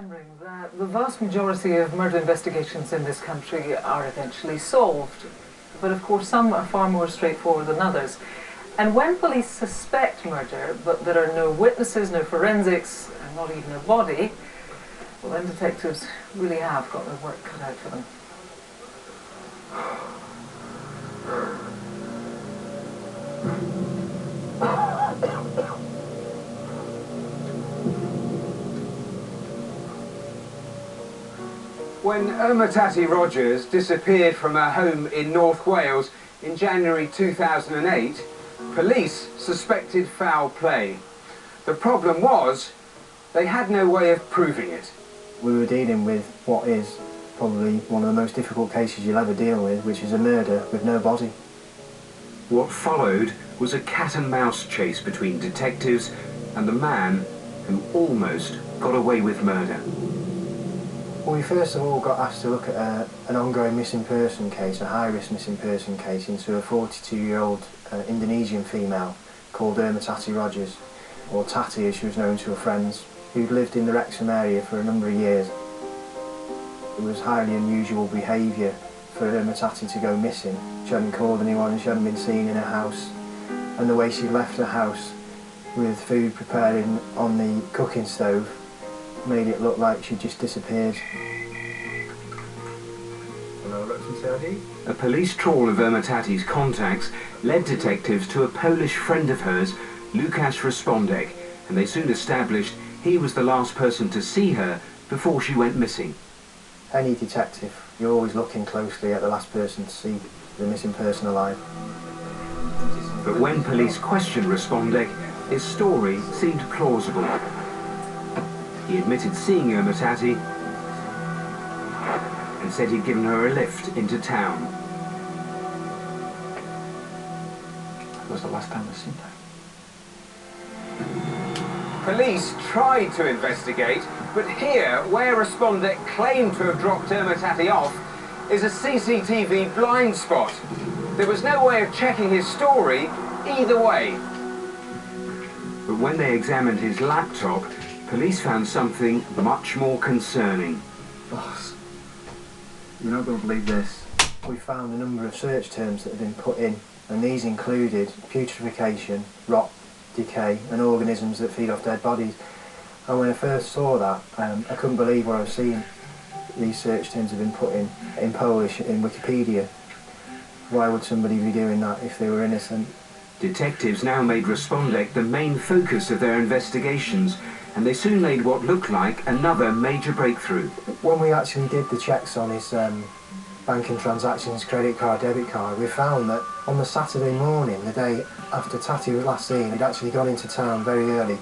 That the vast majority of murder investigations in this country are eventually solved, but of course some are far more straightforward than others. And when police suspect murder, but there are no witnesses, no forensics, and not even a body, well then detectives really have got their work cut out for them. When Ermatati Rodgers disappeared from her home in North Wales in January 2008, police suspected foul play. The problem was, they had no way of proving it. We were dealing with what is probably one of the most difficult cases you'll ever deal with, which is a murder with no body. What followed was a cat-and-mouse chase between detectives and the man who almost got away with murder. Well, we first of all got asked to look at an ongoing missing person case, a high-risk missing person case, into a 42-year-old Indonesian female called Ermatati Rodgers, or Tati as she was known to her friends, who'd lived in the Wrexham area for a number of years. It was highly unusual behaviour for Ermatati to go missing. She hadn't called anyone, she hadn't been seen in her house, and the way she left the house with food prepared on the cooking stove made it look like she'd just disappeared. A police trawl of Ermatati's contacts led detectives to a Polish friend of hers, Lukasz Reszpondek, and they soon established he was the last person to see her before she went missing. Any detective, you're always looking closely at the last person to see the missing person alive. But when police questioned Reszpondek, his story seemed plausible. He admitted seeing Ermatati and said he'd given her a lift into town. That was the last time I've seen her. Police tried to investigate, but here, where Reszpondek claimed to have dropped Ermatati off, is a CCTV blind spot. There was no way of checking his story either way. But when they examined his laptop, police found something much more concerning. Boss, you're not going to believe this. We found a number of search terms that had been put in, and these included putrefaction, rot, decay, and organisms that feed off dead bodies. And when I first saw that, I couldn't believe what I was seeing. These search terms had been put in Polish in Wikipedia. Why would somebody be doing that if they were innocent? Detectives now made Reszpondek the main focus of their investigations, and they soon made what looked like another major breakthrough. When we actually did the checks on his banking transactions, credit card, debit card, we found that on the Saturday morning, the day after Tati was last seen, he'd actually gone into town very early.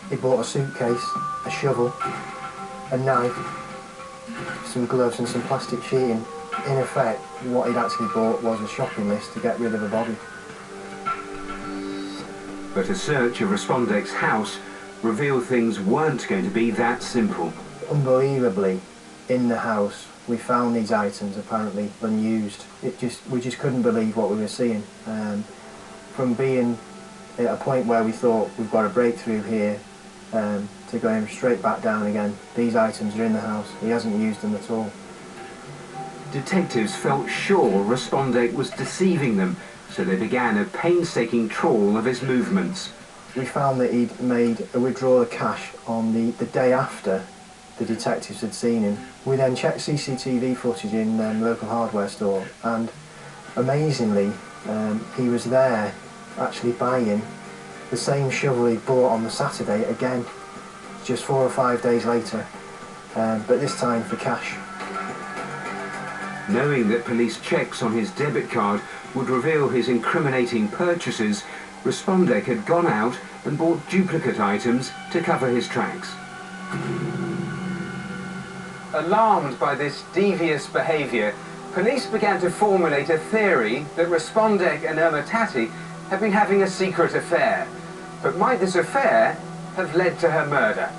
He bought a suitcase, a shovel, a knife, some gloves and some plastic sheeting. In effect, what he'd actually bought was a shopping list to get rid of a body. But a search of Reszpondek's house revealed things weren't going to be that simple. Unbelievably, in the house, we found these items apparently unused. We just couldn't believe what we were seeing. From being at a point where we thought we've got a breakthrough here, to going straight back down again. These items are in the house. He hasn't used them at all. Detectives felt sure Reszpondek was deceiving them, so they began a painstaking trawl of his movements. We found that he'd made a withdrawal of cash on the day after the detectives had seen him. We then checked CCTV footage in local hardware store, and amazingly, he was there actually buying the same shovel he bought on the Saturday again, just 4 or 5 days later, but this time for cash. Knowing that police checks on his debit card would reveal his incriminating purchases, Reszpondek had gone out and bought duplicate items to cover his tracks. Alarmed by this devious behaviour, police began to formulate a theory that Reszpondek and Ermatati had been having a secret affair. But might this affair have led to her murder?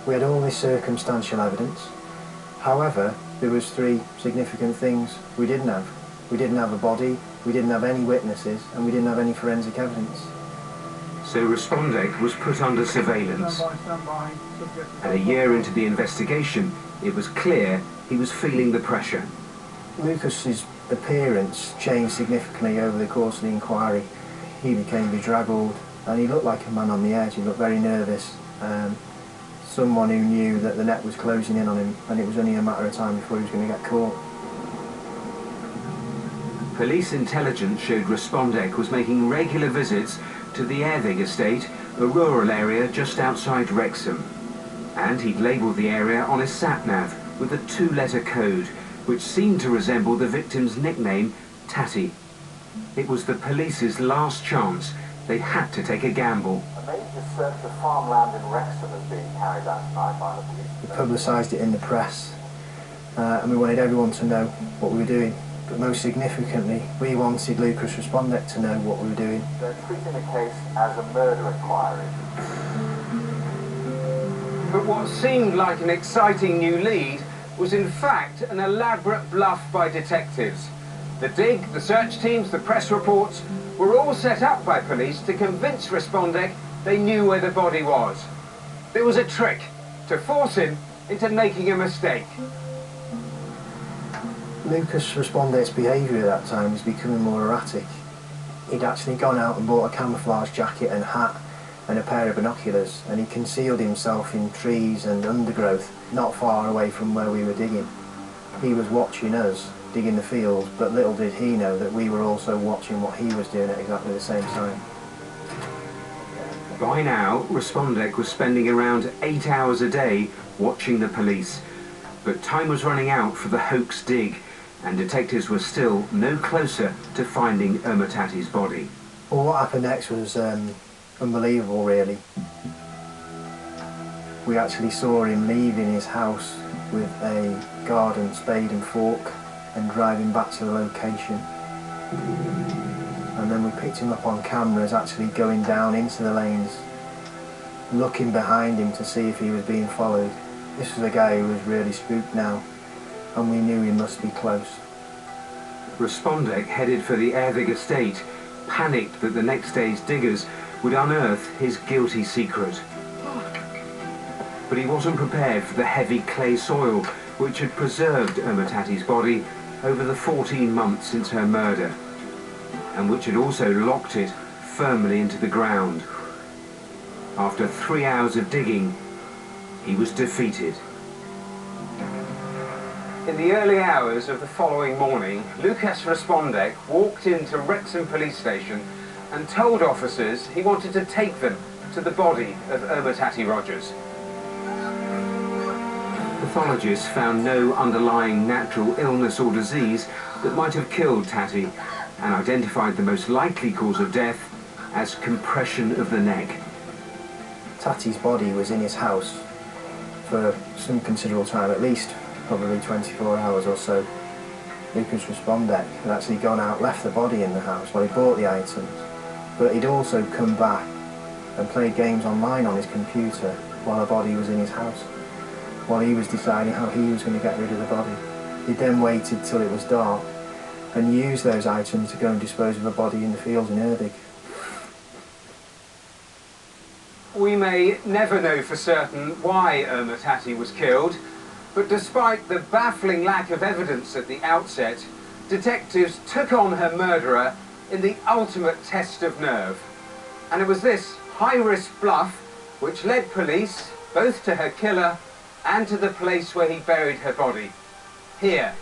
We had all this circumstantial evidence. However, there was 3 significant things we didn't have. We didn't have a body, we didn't have any witnesses, and we didn't have any forensic evidence. So Reszpondek was put under surveillance. And a year into the investigation, it was clear he was feeling the pressure. Lukasz's appearance changed significantly over the course of the inquiry. He became bedraggled and he looked like a man on the edge. He looked very nervous. Someone who knew that the net was closing in on him and it was only a matter of time before he was going to get caught. Police intelligence showed Reszpondek was making regular visits to the Ermatati estate, a rural area just outside Wrexham. And he'd labelled the area on his sat-nav with a 2-letter code, which seemed to resemble the victim's nickname, Tatty. It was the police's last chance. They had to take a gamble. A major search of farmland in Wrexham is being carried out tonight by the police. We publicised it in the press and we wanted everyone to know what we were doing. But most significantly, we wanted Lukasz Reszpondek to know what we were doing. They're treating the case as a murder inquiry. But what seemed like an exciting new lead was in fact an elaborate bluff by detectives. The dig, the search teams, the press reports were all set up by police to convince Reszpondek they knew where the body was. There was a trick to force him into making a mistake. Lukasz Reszpondek's behaviour at that time was becoming more erratic. He'd actually gone out and bought a camouflage jacket and hat and a pair of binoculars, and he concealed himself in trees and undergrowth not far away from where we were digging. He was watching us digging the field, but little did he know that we were also watching what he was doing at exactly the same time. By now, Reszpondek was spending around 8 hours a day watching the police. But time was running out for the hoax dig, and detectives were still no closer to finding Ermatati's body. Well, what happened next was unbelievable, really. We actually saw him leaving his house with a garden spade and fork and driving back to the location. And then we picked him up on cameras actually going down into the lanes, looking behind him to see if he was being followed. This was a guy who was really spooked now, and we knew he must be close. Reszpondek headed for the Ermatati estate, panicked that the next day's diggers would unearth his guilty secret. But he wasn't prepared for the heavy clay soil which had preserved Ermatati's body over the 14 months since her murder, and which had also locked it firmly into the ground. After 3 hours of digging, he was defeated. In the early hours of the following morning, Lukasz Reszpondek walked into Wrexham police station and told officers he wanted to take them to the body of Ermatati Rodgers. Pathologists found no underlying natural illness or disease that might have killed Tatty, and identified the most likely cause of death as compression of the neck. Tatty's body was in his house for some considerable time, at least probably 24 hours or so. Lukasz Reszpondek had actually gone out, left the body in the house while he bought the items, but he'd also come back and played games online on his computer while the body was in his house, while he was deciding how he was going to get rid of the body. He then waited till it was dark and used those items to go and dispose of a body in the fields in Ermatati. We may never know for certain why Ermatati was killed, but despite the baffling lack of evidence at the outset, detectives took on her murderer in the ultimate test of nerve. And it was this high-risk bluff which led police both to her killer and to the place where he buried her body, here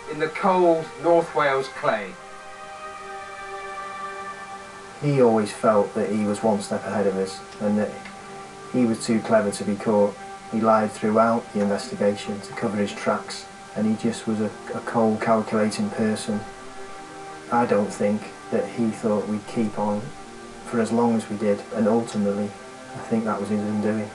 in the cold North Wales clay. He always felt that he was one step ahead of us and that he was too clever to be caught. He lied throughout the investigation to cover his tracks, and he just was a cold, calculating person. I don't think that he thought we'd keep on for as long as we did, and ultimately I think that was his undoing.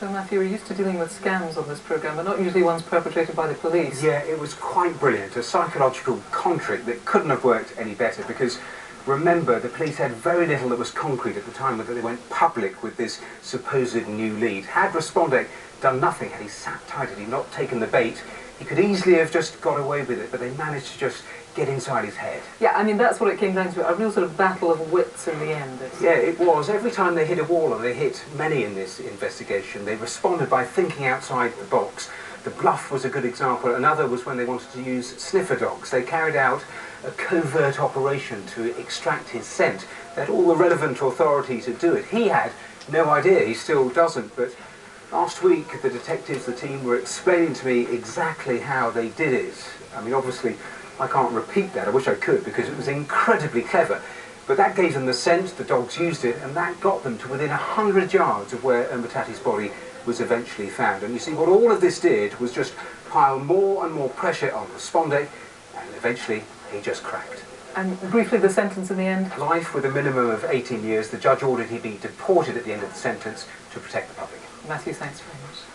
So Matthew, we're used to dealing with scams on this programme, but not usually ones perpetrated by the police. Yeah, it was quite brilliant. A psychological con trick that couldn't have worked any better, because remember, the police had very little that was concrete at the time that they went public with this supposed new lead. Had Reszpondek done nothing, had he sat tight, had he not taken the bait, He could easily have just got away with it, but they managed to just get inside his head. Yeah, I mean, that's what it came down to, a real sort of battle of wits in the end. Yeah, it was. Every time they hit a wall, and they hit many in this investigation, they responded by thinking outside the box. The bluff was a good example. Another was when they wanted to use sniffer dogs. They carried out a covert operation to extract his scent. They had all the relevant authority to do it. He had no idea, he still doesn't, but last week the detectives, the team, were explaining to me exactly how they did it. I mean, obviously, I can't repeat that. I wish I could, because it was incredibly clever. But that gave them the scent, the dogs used it, and that got them to within 100 yards of where Ermatati's body was eventually found. And you see, what all of this did was just pile more and more pressure on Reszpondek, and eventually he just cracked. And briefly, the sentence in the end? Life with a minimum of 18 years. The judge ordered he be deported at the end of the sentence to protect the public. Matthew, thanks very much.